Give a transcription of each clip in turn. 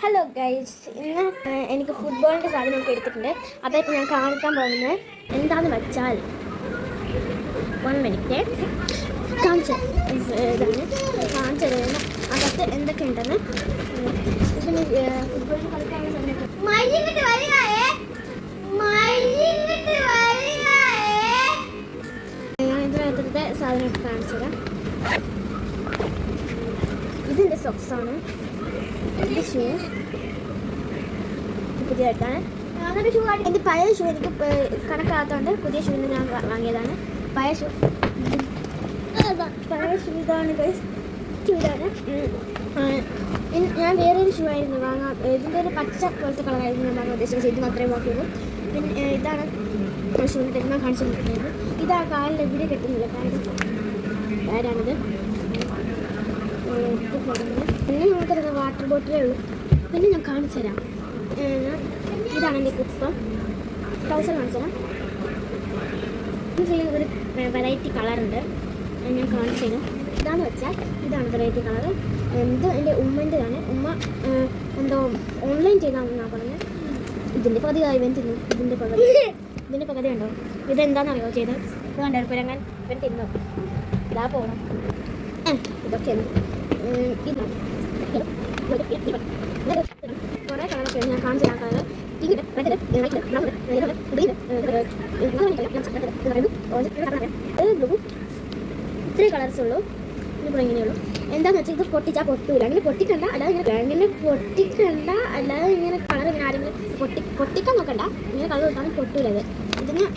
Hello guys, ഇന്ന് എനിക്ക് ഫുട്ബോളിൻ്റെ സാധനമൊക്കെ എടുത്തിട്ടുണ്ട്. അതായത് ഞാൻ കാണിക്കാൻ പോകുന്നത് എന്താണെന്ന് വെച്ചാൽ 1 മിനിറ്റ് കാണിച്ചത് അകത്ത് എന്തൊക്കെ ഉണ്ടെന്ന്. പിന്നെ ഫുട്ബോളിൽ കളിക്കാനുള്ള ഞാൻ ഇതിനകത്തെ സാധനമൊക്കെ കാണിച്ചത്. ഇതിൻ്റെ സോക്സാണ്, ഇത് ഷൂ പുതിയതായിട്ടാണ്. എൻ്റെ പഴയ ഷൂ എനിക്ക് കണക്കാകാത്തതുകൊണ്ട് പുതിയ ഷൂവിന് ഞാൻ വാങ്ങിയതാണ്. പഴയ ഷൂ ഇതാണ് ഗൈസ്, ഇതാണ്. ഞാൻ വേറൊരു ഷൂ ആയിരുന്നു വാങ്ങാൻ. ഇതിൻ്റെ ഒരു പച്ച പോലത്തെ കളറായിരുന്നു ഞാൻ വാങ്ങാൻ ഉദ്ദേശിച്ചത്. ഇത് മാത്രമേ നോക്കിയുള്ളൂ. പിന്നെ ഇതാണ് ഷൂവിൻ്റെ ഞാൻ കാണിച്ചിട്ടുണ്ടായിരുന്നു. ഇതാ കാലിൽ എവിടെ കെട്ടുന്നില്ല, കാരാണിത്. പിന്നെ നമുക്കത് വാട്ടർ ബോട്ടിലേ ഉള്ളൂ. പിന്നെ ഞാൻ കാണിച്ചു തരാം. ഇതാണ് എൻ്റെ കുപ്പം. ട്രൗസർ കാണിച്ചു തരാം. ഇതിൽ ഒരു വെറൈറ്റി കളറുണ്ട്, ഞാൻ കാണിച്ചു തരാം. ഇതാന്ന് വെച്ചാൽ ഇതാണ് വെറൈറ്റി കളറ്. ഇത് എൻ്റെ ഉമ്മൻ്റെതാണ്. ഉമ്മ എന്തോ ഓൺലൈൻ ചെയ്താണെന്നാണ് പറഞ്ഞത്. ഇതിൻ്റെ പകുതി ഇവൻ തിന്നു. ഇതിൻ്റെ പകുതി ഉണ്ടോ? ഇതെന്താണെന്നറിയോ ചെയ്തത്? ഇത് കണ്ടെടുപ്പോൾ ഞാൻ ഇവൻ തിന്നു. ഇതാ പോകണം. ഇതൊക്കെയാണ് കുറേ കളറൊക്കെ ഞാൻ കാണിച്ചു തരാം. ഇത്രയും കളേഴ്സ് ഉള്ളൂ. ഇപ്പോൾ ഇങ്ങനെയുള്ളൂ. എന്താണെന്ന് വെച്ചാൽ ഇത് പൊട്ടിച്ചാൽ പൊട്ടൂല. അങ്ങനെ പൊട്ടിക്കണ്ട, അല്ലാതെ ഇങ്ങനെ പൊട്ടിക്കണ്ട, അല്ലാതെ ഇങ്ങനെ കളർ ഇങ്ങനെ ആരെങ്കിലും പൊട്ടിക്കാൻ നോക്കണ്ട. ഇങ്ങനെ കളർ കൊടുത്താലും പൊട്ടൂല.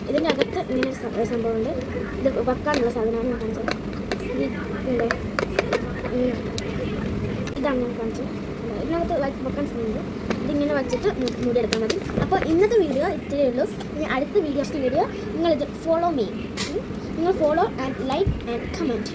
ഇതിൻ്റെ അകത്ത് ഇങ്ങനെ സംഭവമുണ്ട്. ഇത് വെക്കാനുള്ള സാധനമാണ് ഞാൻ കാണിച്ചത്. ഇതാണ് ഞാൻ കാണിച്ചത്. ഇതിനകത്ത് വെക്കാൻ സമയമുണ്ട്. ഇതിങ്ങനെ വെച്ചിട്ട് മൂടിയെടുത്താൽ മതി. അപ്പോൾ ഇന്നത്തെ വീഡിയോ ഇത്രയേ ഉള്ളൂ. ഇനി അടുത്ത വീഡിയോ നിങ്ങളിത് ഫോളോ മീ. നിങ്ങൾ follow and like and comment.